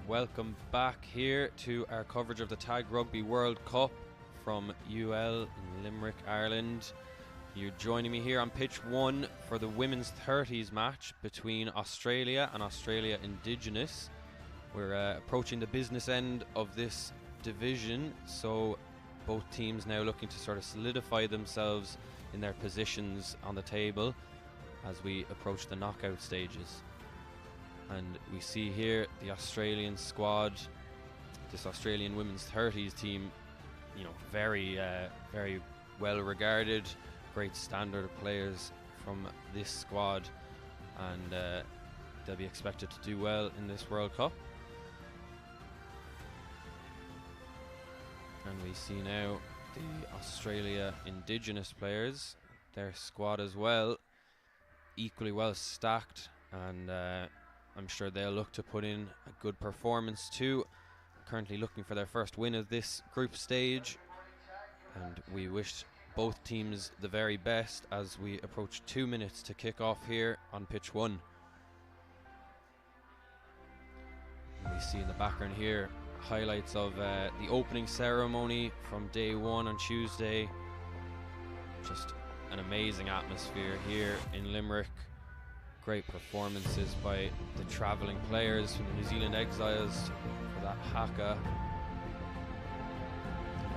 Welcome back here to our coverage of the Tag Rugby World Cup from UL in Limerick, Ireland. You're joining me here on pitch 1 for the women's 30s match between Australia and Australia Indigenous. We're approaching the business end of this division, so both teams now looking to sort of solidify themselves in their positions on the table as we approach the knockout stages. And we see here the Australian squad, this Australian women's 30s team, you know, very well regarded, great standard of players from this squad, and they'll be expected to do well in this World Cup. And we see now the Australia Indigenous players, their squad as well, equally well stacked, and I'm sure they'll look to put in a good performance too. Currently looking for their first win of this group stage, and we wish both teams the very best as we approach 2 minutes to kick off here on pitch 1. And we see in the background here highlights of the opening ceremony from day 1 on Tuesday. Just an amazing atmosphere here in Limerick. Great performances by the travelling players from the New Zealand Exiles for that haka.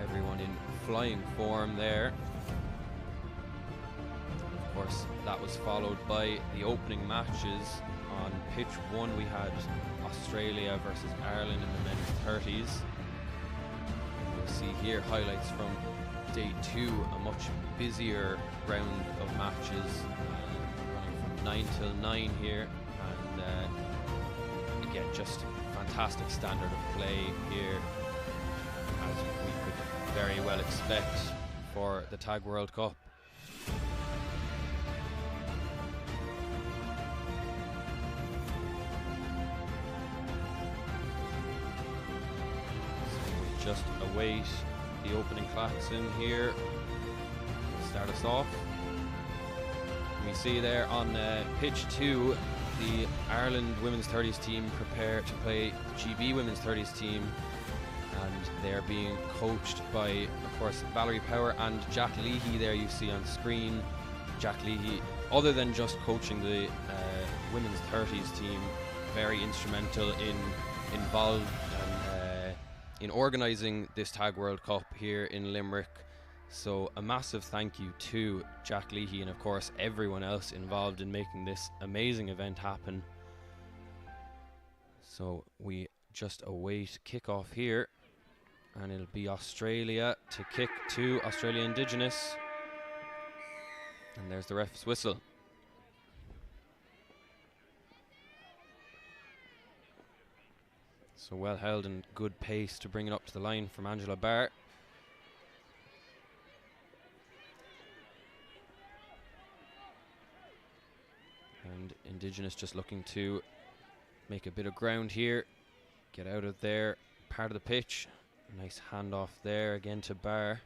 Everyone in flying form there. Of course, that was followed by the opening matches. On pitch 1 we had Australia versus Ireland in the men's 30s. We'll see here highlights from day 2, a much busier round of matches. 9 till 9 here, and again just fantastic standard of play here, as we could very well expect for the Tag World Cup. So we just await the opening klaxon here to start us off. We see there on pitch 2 the Ireland women's 30s team prepare to play the GB women's 30s team, and they're being coached by, of course, Valerie Power and Jack Leahy there you see on screen. Jack Leahy, other than just coaching the women's 30s team, very instrumental involved in organising this Tag World Cup here in Limerick. So a massive thank you to Jack Leahy and of course everyone else involved in making this amazing event happen. So we just await kickoff here, and it'll be Australia to kick to Australia Indigenous. And there's the ref's whistle. So well held and good pace to bring it up to the line from Angela Barr. And Indigenous just looking to make a bit of ground here, get out of their part of the pitch. Nice handoff there again to Barr.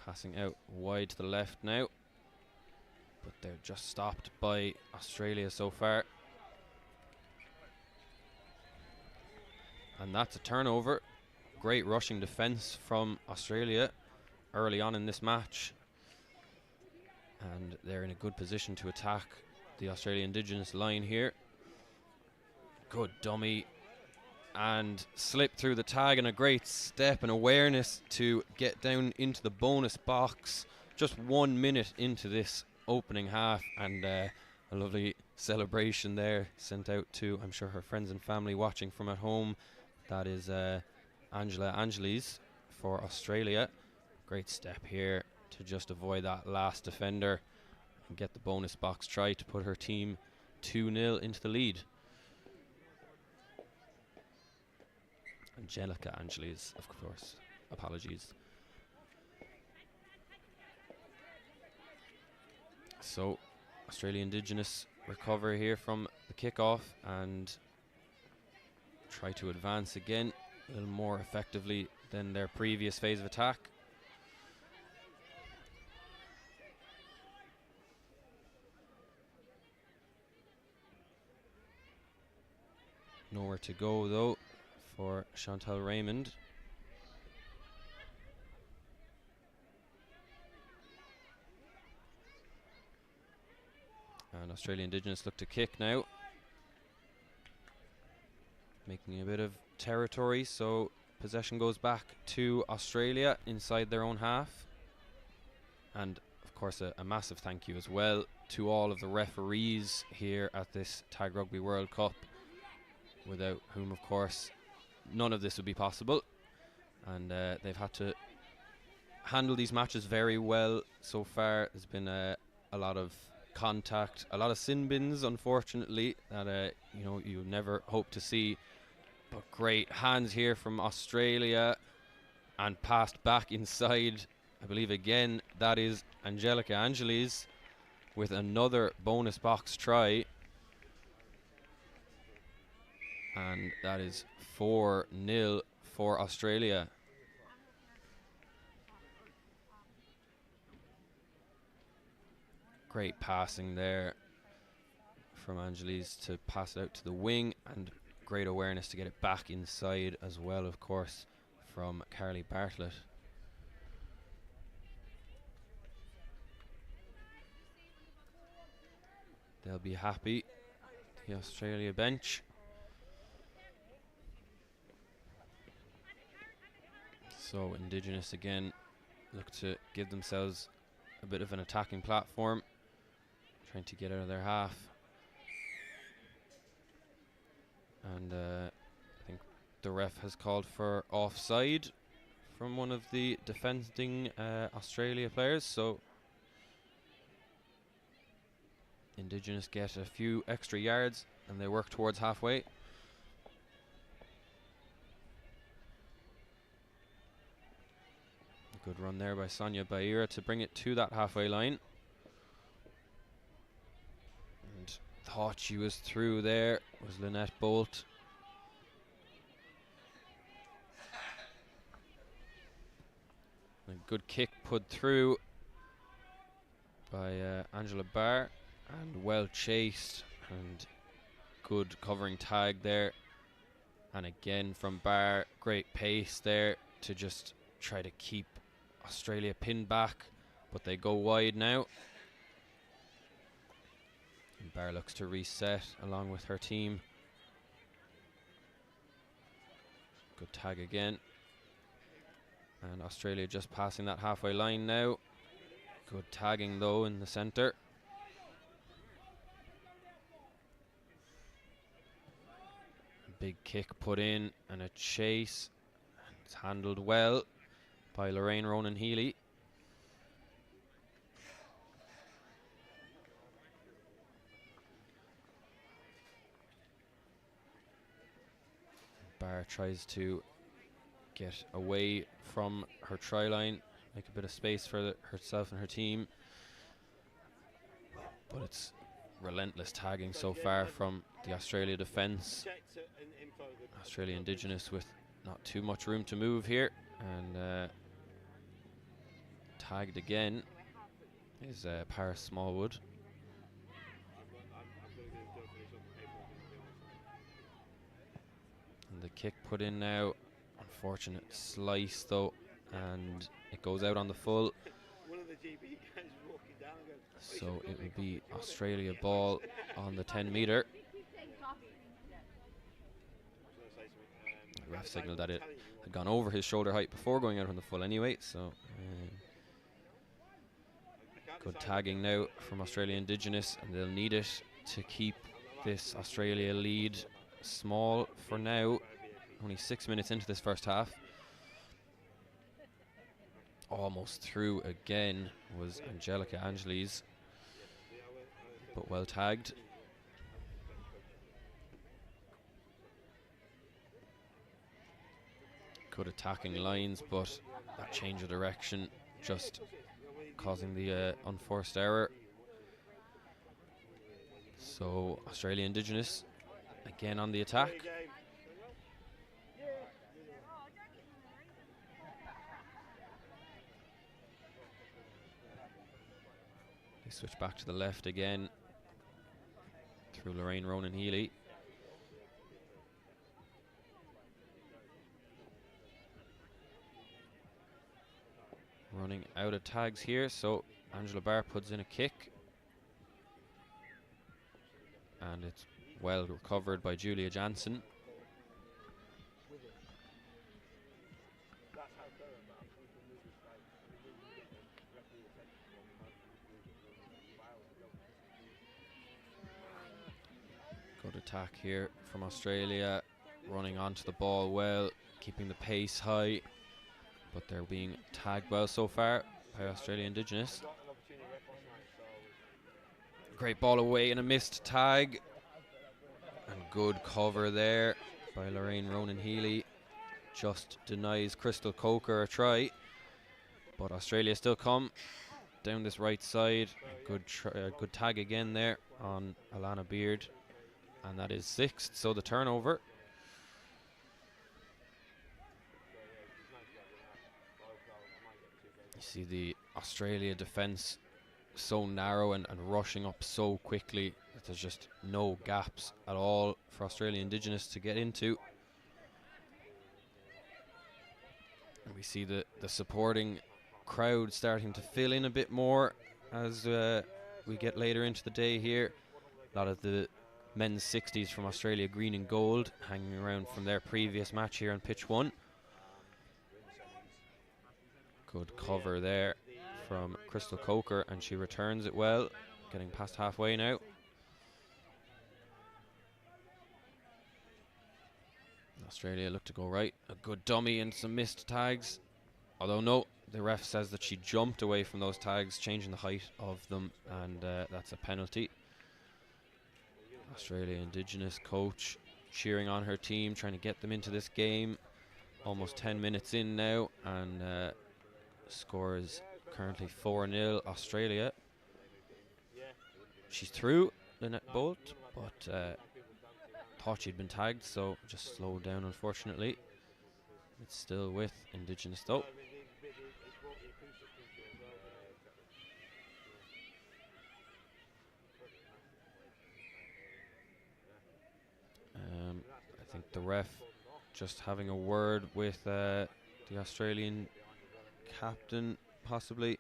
Passing out wide to the left now, but they're just stopped by Australia so far. And that's a turnover. Great rushing defence from Australia early on in this match. And they're in a good position to attack the Australian Indigenous line here. Good dummy and slip through the tag, and a great step and awareness to get down into the bonus box. Just 1 minute into this opening half, and a lovely celebration there sent out to, I'm sure, her friends and family watching from at home. That is Angela Angeles for Australia. Great step here to just avoid that last defender and get the bonus box try to put her team 2-0 into the lead. Angelica Angeles, of course. Apologies. So Australia Indigenous recover here from the kickoff and try to advance again a little more effectively than their previous phase of attack. Nowhere to go though for Chantal Raymond. And Australia Indigenous look to kick now, making a bit of territory, so possession goes back to Australia inside their own half. And of course a massive thank you as well to all of the referees here at this Tag Rugby World Cup, without whom of course none of this would be possible. And they've had to handle these matches very well so far. There's been a lot of contact, a lot of sin bins, unfortunately, that you never hope to see. But great hands here from Australia, and passed back inside. I believe again that is Angelica Angeles with another bonus box try, and that is 4-0 for Australia. Great passing there from Angeles to pass it out to the wing, and great awareness to get it back inside as well, of course, from Carly Bartlett. They'll be happy, the Australia bench. So Indigenous again look to give themselves a bit of an attacking platform, trying to get out of their half. And I think the ref has called for offside from one of the defending Australia players, so Indigenous get a few extra yards and they work towards halfway. Good run there by Sonia Baira to bring it to that halfway line. And thought she was through there was Lynette Bolt. A good kick put through by Angela Barr, and well chased, and good covering tag there. And again from Barr, great pace there to just try to keep Australia pinned back, but they go wide now. And Barr looks to reset along with her team. Good tag again. And Australia just passing that halfway line now. Good tagging though in the centre. Big kick put in and a chase. It's handled well by Lorraine Ronan Healy. Barr tries to get away from her try line, make a bit of space for herself and her team. But it's relentless tagging so far from the Australia defence. Australia Indigenous with not too much room to move here, and tagged again is Paris Smallwood. And the kick put in now, unfortunate slice though, and it goes out on the full. So it will be Australia ball on the 10 metre. The ref signalled that it had gone over his shoulder height before going out on the full anyway, so good tagging now from Australia Indigenous, and they'll need it to keep this Australia lead small for now. Only 6 minutes into this first half. Almost through again was Angelica Angeles, but well tagged. Good attacking lines, but that change of direction just causing the unforced error. So Australia Indigenous again on the attack. They switch back to the left again through Lorraine Ronan Healy. running out of tags here, so Angela Barr puts in a kick. And it's well recovered by Julia Jansen. Good attack here from Australia, running onto the ball well, keeping the pace high, but they're being tagged well so far by Australia Indigenous. Great ball away and a missed tag, and good cover there by Lorraine Ronan-Healy. Just denies Crystal Coker a try, but Australia still come down this right side. Good tag again there on Alana Beard, and that is 6th, so the turnover. You see the Australia defence so narrow and rushing up so quickly that there's just no gaps at all for Australia Indigenous to get into. And we see the supporting crowd starting to fill in a bit more as we get later into the day here. A lot of the men's 60s from Australia, green and gold, hanging around from their previous match here on pitch 1. Good cover there from Crystal Coker, and she returns it well, getting past halfway now. Australia look to go right. A good dummy and some missed tags. Although no, the ref says that she jumped away from those tags, changing the height of them, and that's a penalty. Australia Indigenous coach cheering on her team, trying to get them into this game. Almost 10 minutes in now, and score is currently 4-0 Australia. She's through the net bolt, but thought she'd been tagged, so just slowed down unfortunately. It's still with Indigenous though. I think the ref just having a word with the Australian captain, possibly.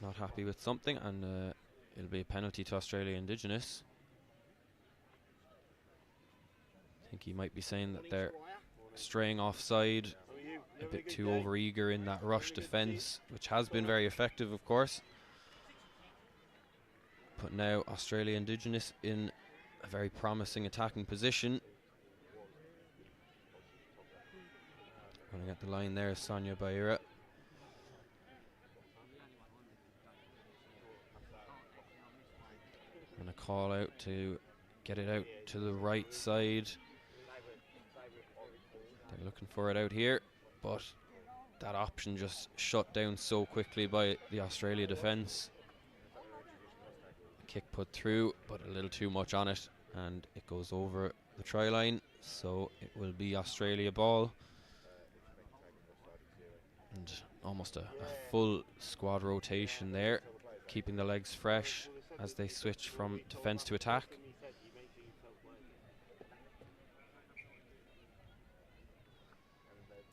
Not happy with something, and it'll be a penalty to Australia Indigenous. I think he might be saying that they're straying offside, a bit too overeager in that rush defence, which has been very effective, of course. But now Australia Indigenous in a very promising attacking position. Running at the line there is Sonia Baira. And a call out to get it out to the right side. They're looking for it out here, but that option just shut down so quickly by the Australia defence. Kick put through, but a little too much on it, and it goes over the try line, so it will be Australia ball. And almost a full squad rotation there, keeping the legs fresh as they switch from defence to attack.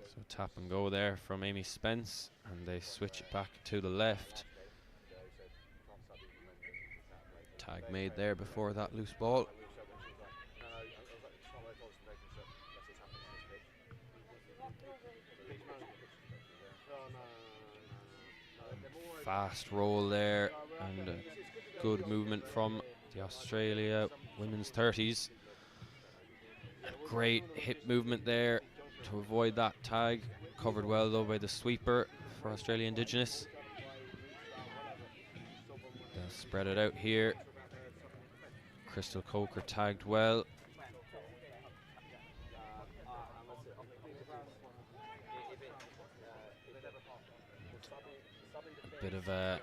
So tap and go there from Amy Spence, and they switch it back to the left. Tag made there before that loose ball. Fast roll there, and good movement from the Australia women's 30s. Great hip movement there to avoid that tag. Covered well though by the sweeper for Australia Indigenous. They'll spread it out here. Crystal Coker tagged well. A bit of a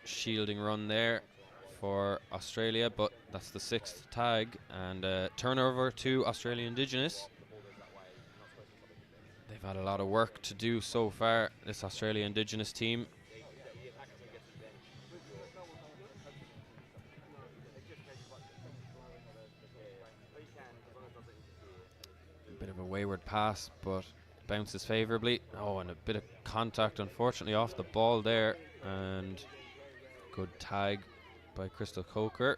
shielding run there for Australia, but that's the 6th tag, and turnover to Australia Indigenous. They've had a lot of work to do so far, this Australia Indigenous team. A bit of a wayward pass, but bounces favourably. Oh, and a bit of contact, unfortunately, off the ball there. And good tag by Crystal Coker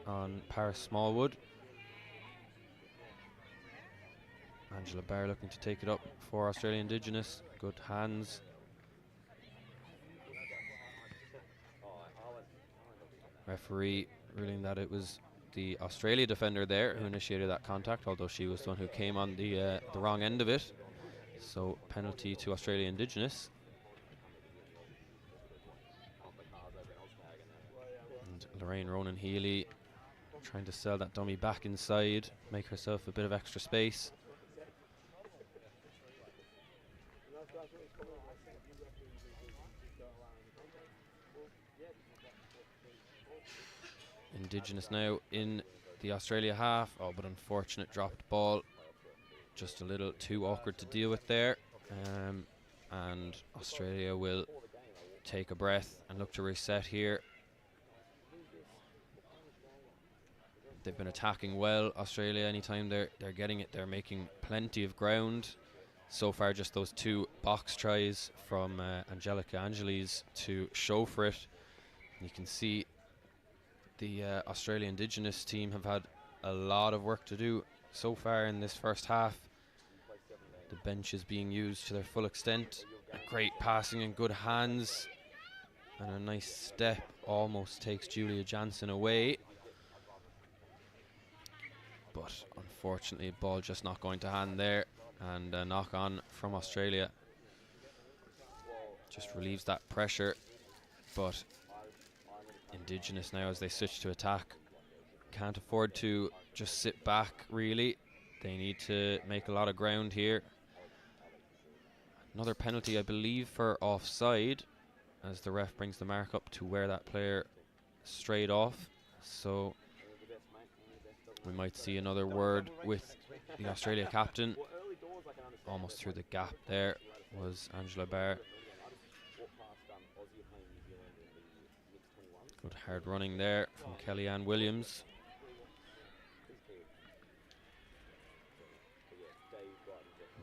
on Paris Smallwood. Angela Barr looking to take it up for Australia Indigenous. Good hands. Referee ruling that it was the Australia defender there who initiated that contact, although she was the one who came on the wrong end of it. So penalty to Australia Indigenous. And Lorraine Ronan-Healy trying to sell that dummy back inside, make herself a bit of extra space. Indigenous now in the Australia half. Oh, but unfortunate dropped ball. Just a little too awkward to deal with there. And Australia will take a breath and look to reset here. They've been attacking well, Australia. Anytime they're getting it, they're making plenty of ground. So far, just those 2 box tries from Angelica Angeles to show for it. And you can see the Australia Indigenous team have had a lot of work to do so far in this first half. The bench is being used to their full extent. Great passing and good hands. And a nice step almost takes Julia Jansen away. But unfortunately, ball just not going to hand there. And a knock on from Australia. Just relieves that pressure. But Indigenous now, as they switch to attack, can't afford to just sit back, really. They need to make a lot of ground here. Another penalty, I believe, for offside, as the ref brings the mark up to where that player strayed off. So we might see another word with the Australia captain. Almost through the gap there was Angela Barr. Good hard running there from Kellyanne Williams.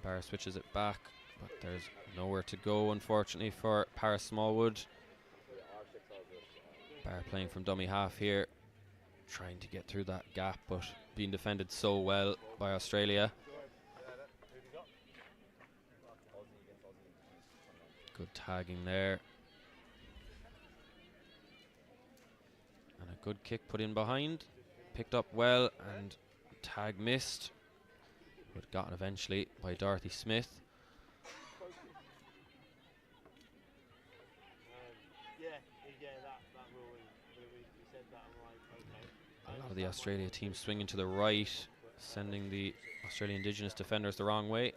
Barr switches it back, but there's nowhere to go, unfortunately, for Paris Smallwood. Barr playing from dummy half here, trying to get through that gap, but being defended so well by Australia. Good tagging there. And a good kick put in behind. Picked up well, and tag missed, but gotten eventually by Dorothy Smith. A lot of the Australia team swinging to the right, sending the Australian Indigenous defenders the wrong way.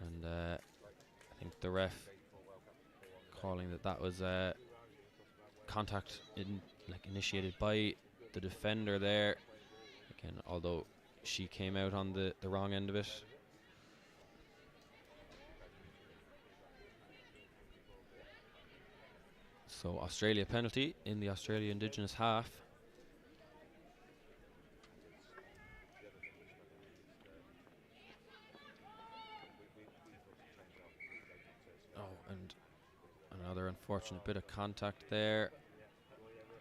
And I think the ref calling that was contact initiated by the defender there. Again, although she came out on the wrong end of it. So Australia penalty in the Australia Indigenous half. Oh, and another unfortunate bit of contact there.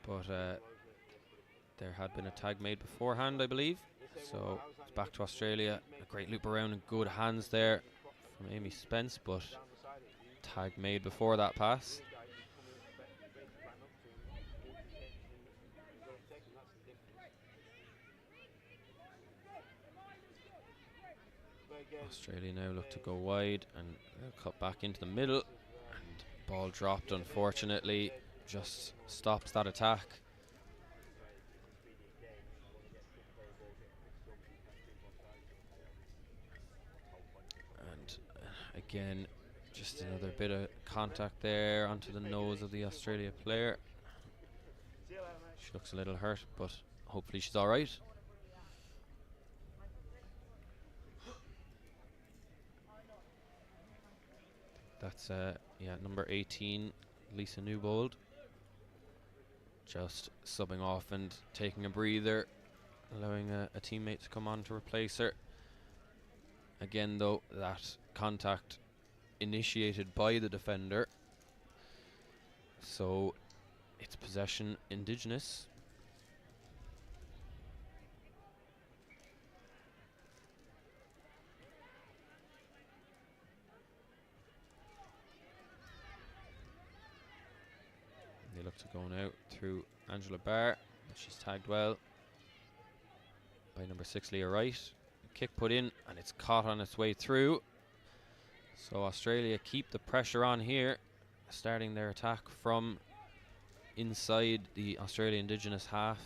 But there had been a tag made beforehand, I believe. So it's back to Australia. A great loop around and good hands there from Amy Spence, but tag made before that pass. Australia now look to go wide, and they'll cut back into the middle. And ball dropped, unfortunately. Just stops that attack. And again, just another bit of contact there onto the nose of the Australia player. She looks a little hurt, but hopefully she's all right. That's number 18, Lisa Newbold. Just subbing off and taking a breather, allowing a teammate to come on to replace her. Again, though, that contact initiated by the defender. So it's possession Indigenous. They look to go now through Angela Barr. She's tagged well by number 6, Leah Wright. Kick put in, and it's caught on its way through. So Australia keep the pressure on here, starting their attack from inside the Australian Indigenous half.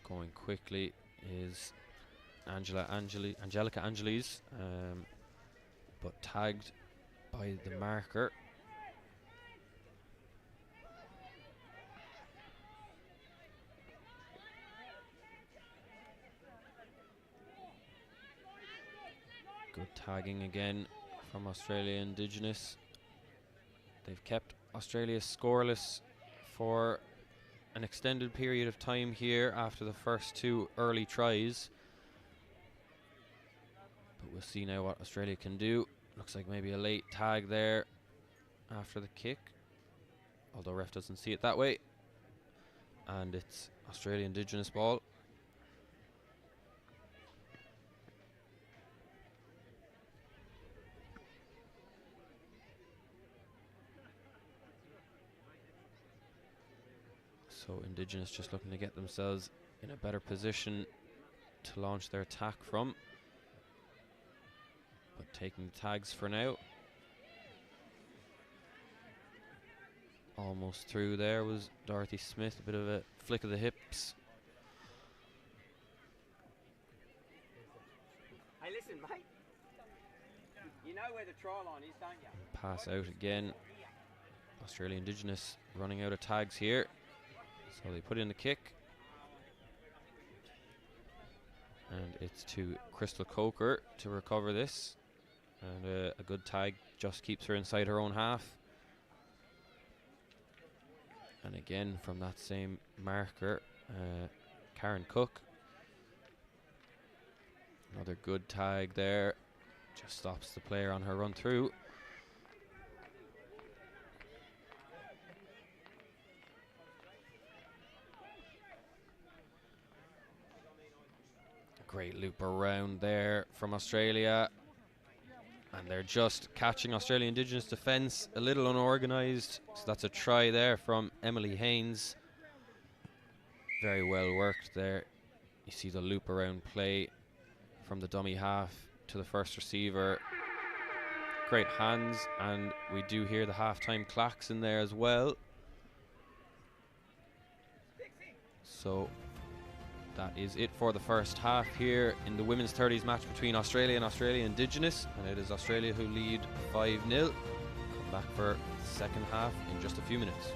Going quickly is Angelica Angeles, but tagged by the marker. Good tagging again from Australia Indigenous. They've kept Australia scoreless for an extended period of time here after the first 2 early tries. But we'll see now what Australia can do. Looks like maybe a late tag there after the kick, although ref doesn't see it that way. And it's Australia Indigenous ball. So Indigenous just looking to get themselves in a better position to launch their attack from. But taking the tags for now. Almost through there was Dorothy Smith, a bit of a flick of the hips. Hey, listen, mate. You know where the try line is, don't you? Pass out again. Australia Indigenous running out of tags here. So they put in the kick. And it's to Crystal Coker to recover this. And a good tag just keeps her inside her own half. And again from that same marker, Karen Cook. Another good tag there. Just stops the player on her run through. Great loop around there from Australia. And they're just catching Australian Indigenous defence a little unorganised. So that's a try there from Emily Haynes. Very well worked there. You see the loop around play from the dummy half to the first receiver. Great hands, and we do hear the halftime clacks in there as well. So that is it for the first half here in the women's 30s match between Australia and Australia Indigenous, and it is Australia who lead 5-0. Come back for the second half in just a few minutes.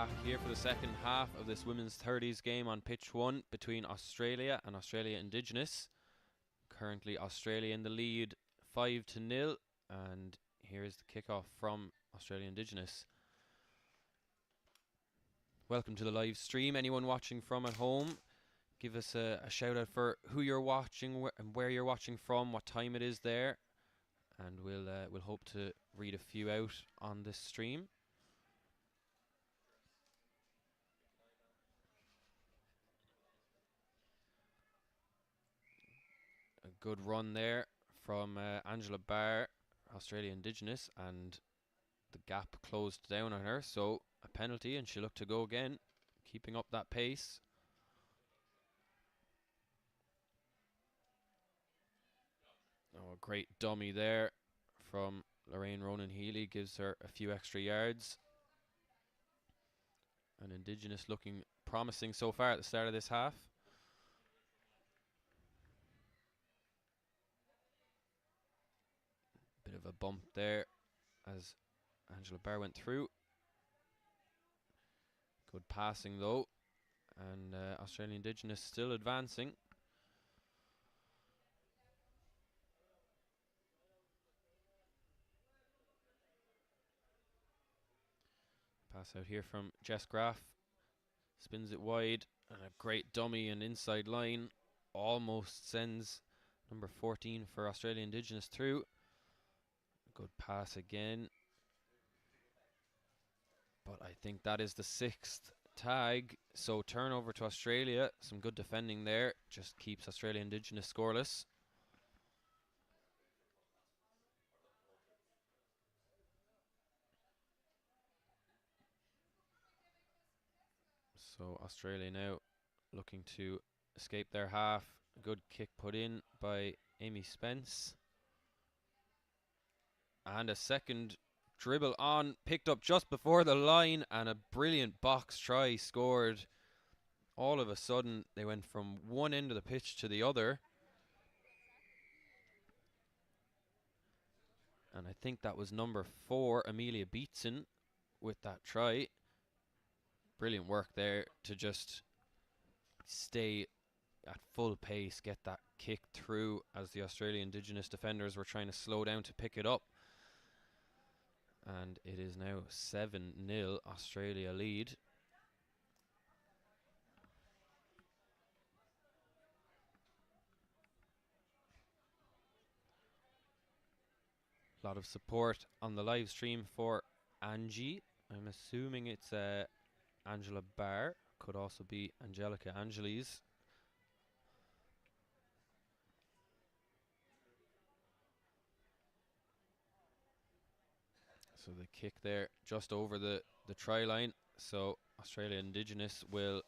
back here for the second half of this women's 30s game on pitch 1 between Australia and Australia Indigenous. Currently Australia in the lead 5-0, and here's the kickoff from Australia Indigenous. Welcome to the live stream. Anyone watching from at home, give us a shout out for who you're watching and where you're watching from, what time it is there, and we'll hope to read a few out on this stream. A good run there from Angela Barr, Australia Indigenous, and the gap closed down on her, so a penalty and she looked to go again, keeping up that pace. Oh, a great dummy there from Lorraine Ronan-Healy, gives her a few extra yards. And Indigenous looking promising so far at the start of this half. Bit of a bump there as Angela Barr went through. Good passing though, and Australian Indigenous still advancing. Pass out here from Jess Graff, spins it wide, and a great dummy and inside line almost sends number 14 for Australia Indigenous through. Good pass again, but I think that is the 6th tag, so turnover to Australia. Some good defending there, just keeps Australia Indigenous scoreless. So Australia now looking to escape their half. A good kick put in by Amy Spence. And a second dribble on, picked up just before the line, and a brilliant box try scored. All of a sudden, they went from one end of the pitch to the other. And I think that was number 4, Amelia Beatson, with that try. Brilliant work there to just stay at full pace, get that kick through as the Australian Indigenous defenders were trying to slow down to pick it up. And it is now 7-0 Australia lead. A lot of support on the live stream for Angie. I'm assuming it's Angela Barr. Could also be Angelica Angeles. So the kick there just over the try line. So Australia Indigenous will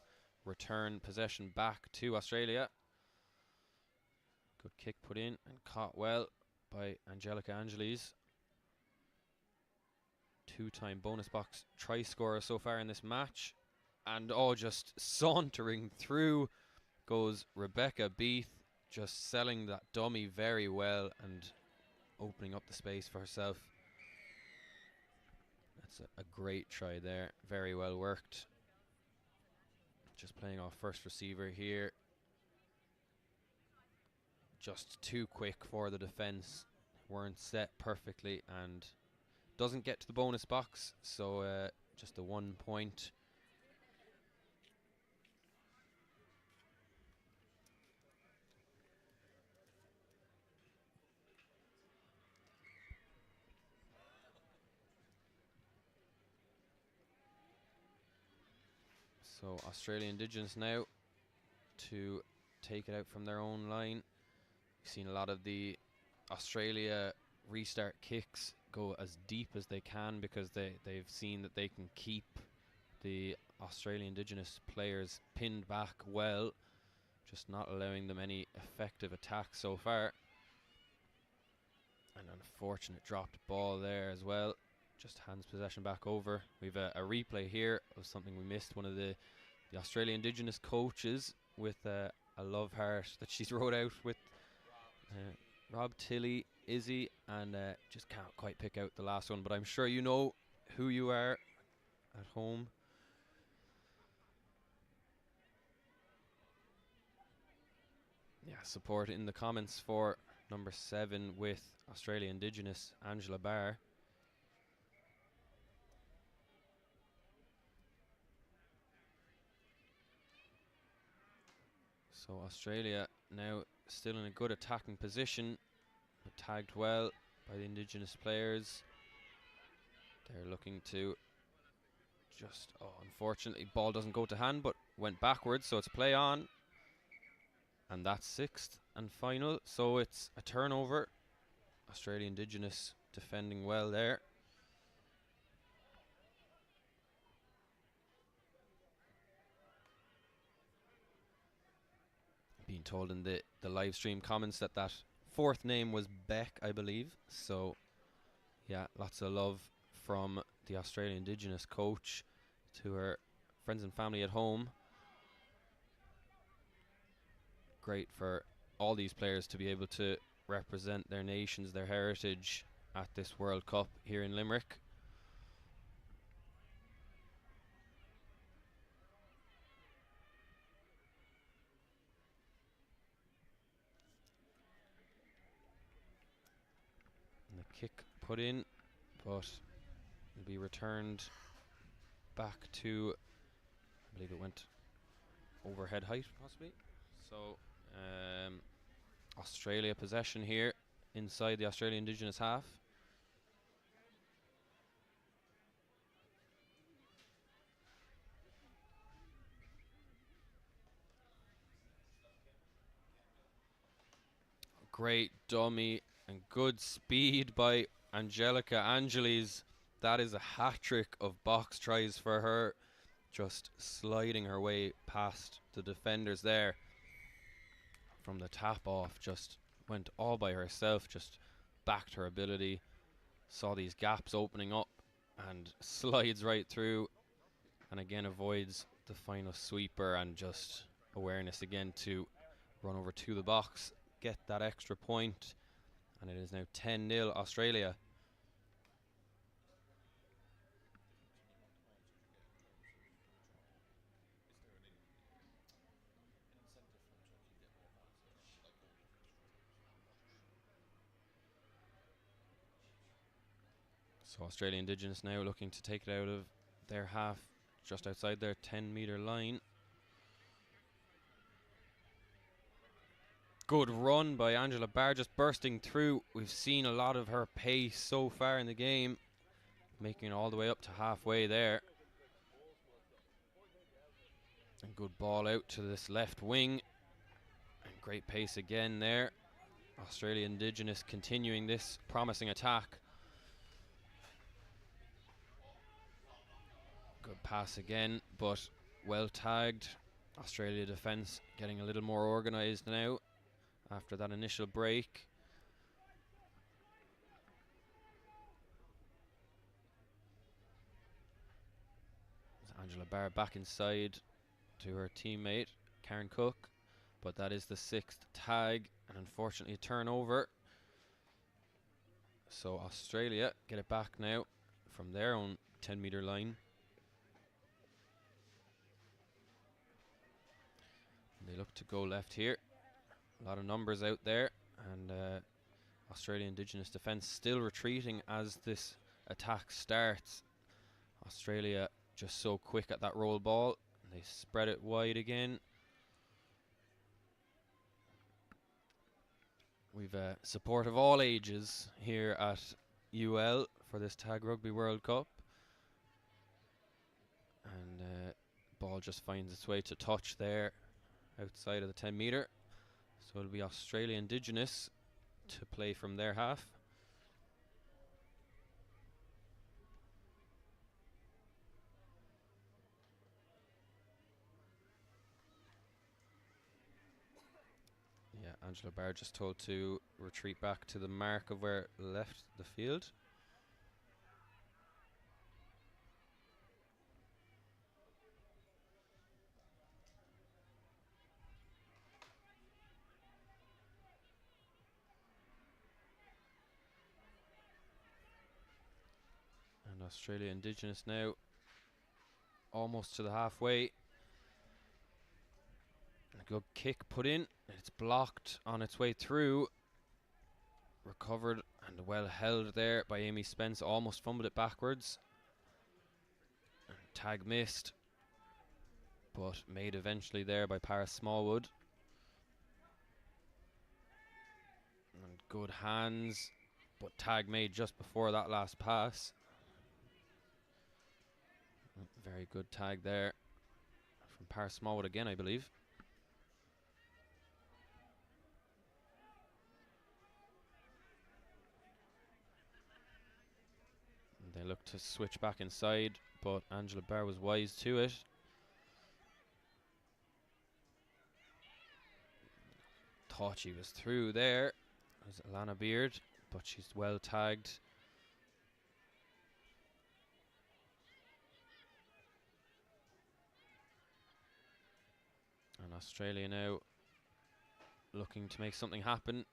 return possession back to Australia. Good kick put in and caught well by Angelica Angeles. 2-time bonus box try scorer so far in this match. And just sauntering through goes Rebecca Beath, just selling that dummy very well and opening up the space for herself. That's a great try there, very well worked. Just playing off first receiver here. Just too quick for the defense, weren't set perfectly and doesn't get to the bonus box, so just a 1 point. So Australia Indigenous now to take it out from their own line. We've seen a lot of the Australia restart kicks go as deep as they can because they've seen that they can keep the Australian Indigenous players pinned back well, just not allowing them any effective attack so far. An unfortunate dropped ball there as well. Just hands possession back over. We've a replay here of something we missed. One of the Australian Indigenous coaches with a love heart that she's wrote out with Rob Tilley, Izzy, and just can't quite pick out the last one, but I'm sure you know who you are at home. Support in the comments for number 7 with Australia Indigenous, Angela Barr. So Australia now still in a good attacking position, but tagged well by the Indigenous players. They're looking to just, unfortunately, ball doesn't go to hand, but went backwards, so it's play on. And that's 6th and final, so it's a turnover. Australia Indigenous defending well there. Being told in the live stream comments that 4th name was Beck, I believe. So, yeah, lots of love from the Australian Indigenous coach to her friends and family at home. Great for all these players to be able to represent their nations, their heritage at this World Cup here in Limerick. And the kick put in, but will be returned back to, I believe it went overhead height possibly. So Australia possession here inside the Australian Indigenous half. Great dummy and good speed by Angelica Angeles. That is a hat-trick of box tries for her. Just sliding her way past the defenders there. From the tap off, just went all by herself, just backed her ability. Saw these gaps opening up and slides right through. And again avoids the final sweeper, and just awareness again to run over to the box, get that extra point, and it is now 10-0 Australia. So Australia Indigenous now looking to take it out of their half, just outside their 10-meter line. Good run by Angela Barr, just bursting through. We've seen a lot of her pace so far in the game, making it all the way up to halfway there. And good ball out to this left wing. And great pace again there. Australia Indigenous continuing this promising attack. Good pass again, but well tagged. Australia defence getting a little more organised now after that initial break. Angela Barr back inside to her teammate Karen Cook, but that is the 6th tag, and unfortunately a turnover. So Australia get it back now from their own 10-meter line. They look to go left here. A lot of numbers out there, and Australian Indigenous defence still retreating as this attack starts. Australia just so quick at that roll ball. They spread it wide again. We've support of all ages here at UL for this Tag Rugby World Cup. And ball just finds its way to touch there outside of the 10-meter. So it'll be Australia Indigenous to play from their half. Yeah, Angela Barr just told to retreat back to the mark of where it left the field. And Australia Indigenous now almost to the halfway. A good kick put in. It's blocked on its way through. Recovered and well held there by Amy Spence. Almost fumbled it backwards. And tag missed, but made eventually there by Paris Smallwood. And good hands, but tag made just before that last pass. Very good tag there from Paris Smallwood again, I believe. And they look to switch back inside, but Angela Barr was wise to it. Thought she was through there. It was Alana Beard, but she's well tagged. And Australia now looking to make something happen.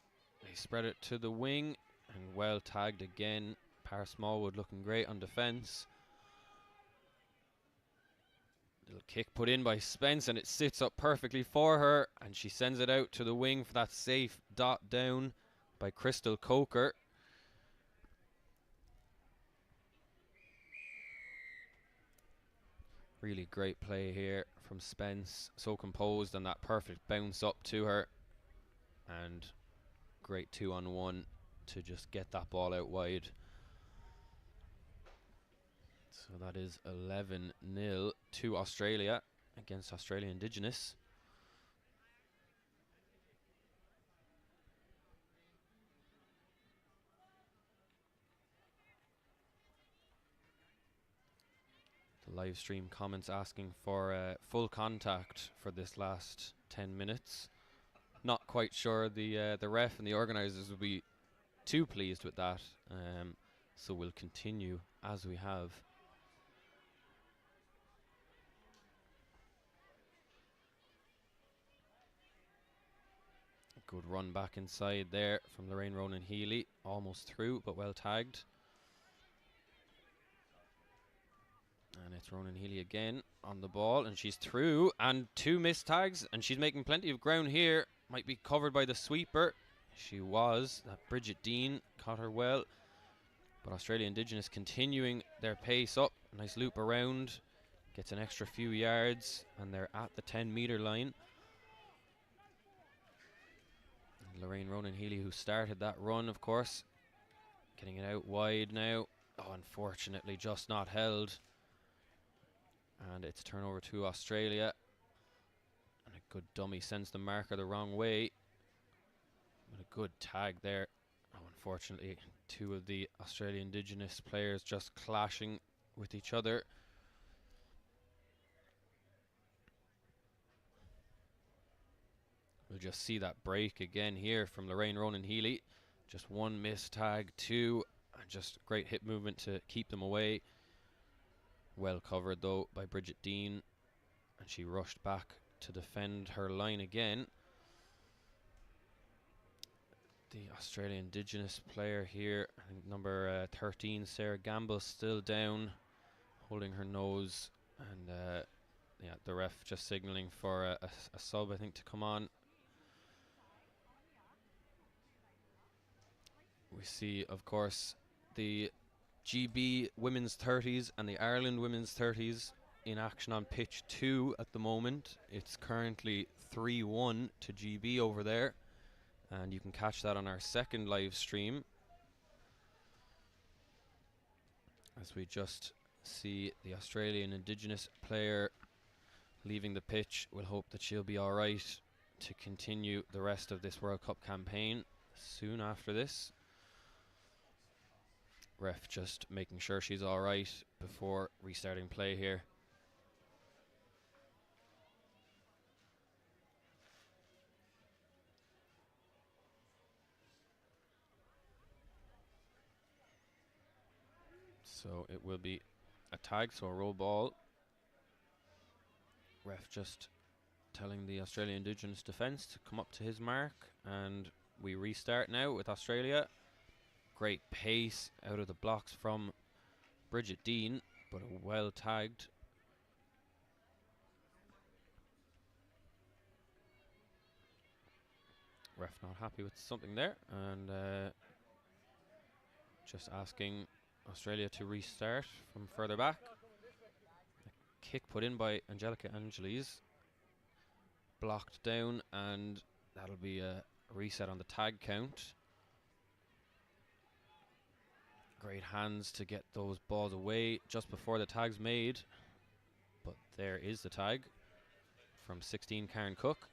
They spread it to the wing and well tagged again. Paris Smallwood looking great on defence. Little kick put in by Spence and it sits up perfectly for her, and she sends it out to the wing for that safe dot down by Crystal Coker. Really great play here from Spence, so composed, and that perfect bounce up to her, and great 2-on-1 to just get that ball out wide. So that is 11-0 to Australia against Australia Indigenous. The live stream comments asking for full contact for this last 10 minutes. Not quite sure the ref and the organisers will be too pleased with that, so we'll continue as we have. Good run back inside there from Lorraine Ronan Healy, almost through but well tagged. And it's Ronan Healy again on the ball, and she's through, and 2 missed tags, and she's making plenty of ground here. Might be covered by the sweeper. She was. That Bridget Dean caught her well. But Australia Indigenous continuing their pace up. Nice loop around. Gets an extra few yards, and they're at the 10-metre line. And Lorraine Ronan Healy, who started that run, of course, getting it out wide now. Oh, unfortunately just not held. And it's turnover to Australia. And a good dummy sends the marker the wrong way. But a good tag there. Oh, unfortunately, 2 of the Australian Indigenous players just clashing with each other. We'll just see that break again here from Lorraine Ronan Healy. Just 1 missed tag, 2, and just great hip movement to keep them away. Well covered though by Bridget Dean, and she rushed back to defend her line again. The Australian Indigenous player here, I think number 13, Sarah Gamble, still down, holding her nose, and yeah, the ref just signalling for a sub, I think, to come on. We see, of course, the GB Women's 30s and the Ireland Women's 30s in action on pitch 2 at the moment. It's currently 3-1 to GB over there, and you can catch that on our second live stream as we just see the Australian Indigenous player leaving the pitch. We'll hope that she'll be alright to continue the rest of this World Cup campaign soon after this. Ref just making sure she's alright before restarting play here. So it will be a tag, so a roll ball. Ref just telling the Australian Indigenous defence to come up to his mark, and we restart now with Australia. Great pace out of the blocks from Bridget Dean, but well tagged. Ref not happy with something there, and just asking Australia to restart from further back. A kick put in by Angelica Angeles, blocked down, and that'll be a reset on the tag count. Great hands to get those balls away just before the tag's made, but there is the tag from 16 Karen Cook.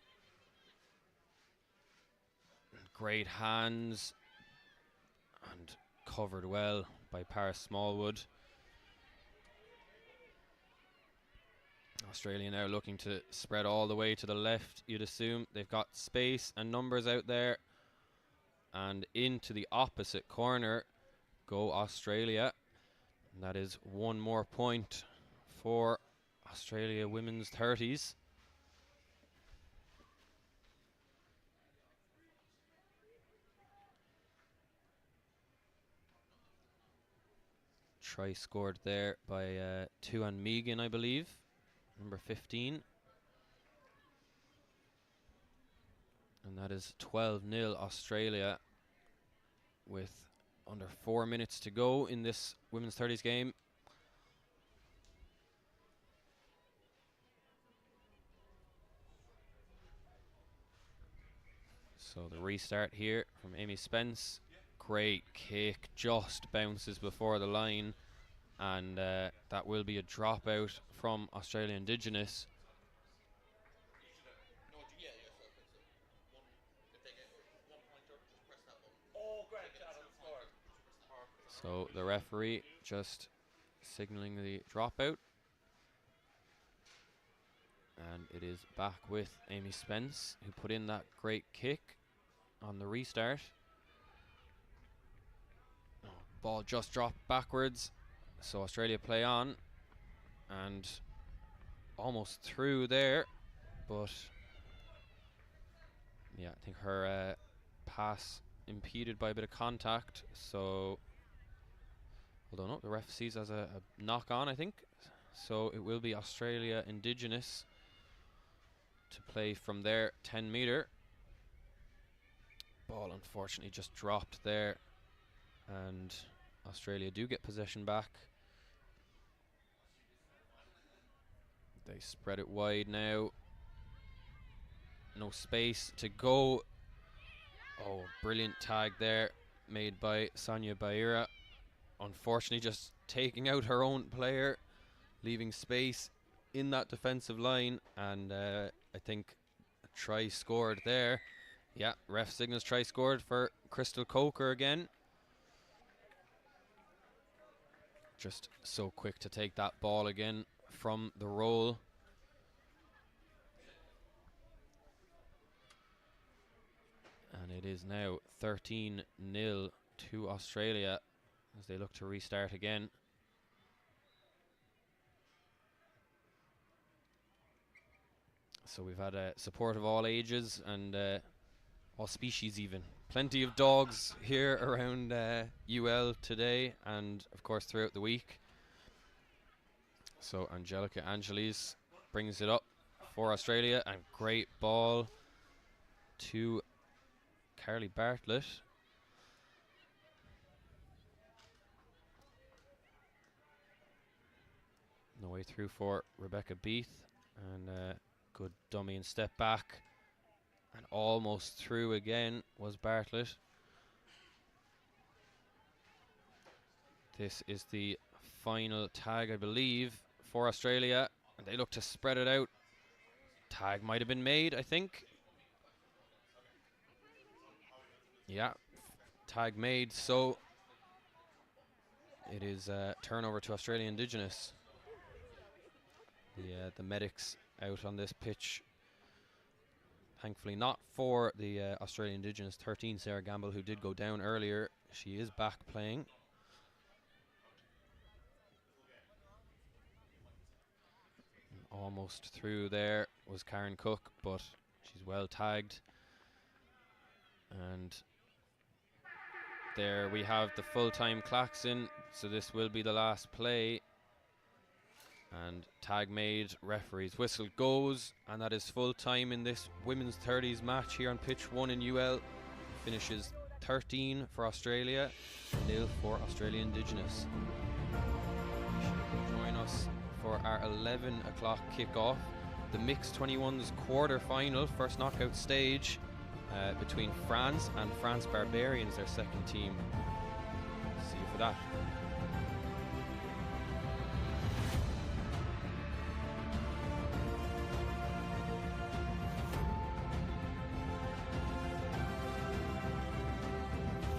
Great hands and covered well by Paris Smallwood. Australia now looking to spread all the way to the left, you'd assume. They've got space and numbers out there. And into the opposite corner go Australia. And that is one more point for Australia women's 30s. Try scored there by Tuan Megan, I believe, number 15. And that is 12-0 Australia with under 4 minutes to go in this women's 30s game. So the restart here from Amy Spence. Great kick, just bounces before the line, and that will be a dropout from Australia Indigenous. So the referee just signaling the dropout, and it is back with Amy Spence, who put in that great kick on the restart. Oh, ball just dropped backwards, so Australia play on, and almost through there, but yeah, I think her pass impeded by a bit of contact, so hold on up, the ref sees as a knock on, I think. So it will be Australia Indigenous to play from their 10 metre. Ball unfortunately just dropped there, and Australia do get possession back. They spread it wide now. No space to go. Oh, brilliant tag there made by Sonia Baira. Unfortunately just taking out her own player, leaving space in that defensive line, and I think a try scored there. Yeah, ref signals try scored for Crystal Coker again. Just so quick to take that ball again from the roll. And it is now 13-0 to Australia as they look to restart again. So we've had support of all ages and all species even. Plenty of dogs here around UL today and of course throughout the week. So Angelica Angeles brings it up for Australia, and great ball to Carly Bartlett. No way through for Rebecca Beath, and good dummy and step back, and almost through again was Bartlett. This is the final tag, I believe, for Australia, and they look to spread it out. Tag might have been made, I think. Yeah, tag made, so it is turnover to Australia Indigenous. The medics out on this pitch. Thankfully not for the Australian Indigenous 13, Sarah Gamble, who did go down earlier. She is back playing. Almost through there was Karen Cook, but she's well tagged. And there we have the full-time klaxon, so this will be the last play. And tag made, referee's whistle goes, and that is full time in this women's 30s match here on pitch 1 in UL. Finishes 13 for Australia, 0 for Australia Indigenous. Join us for our 11 o'clock kickoff. The mixed 21s quarter final, first knockout stage between France and France Barbarians, their second team. See you for that.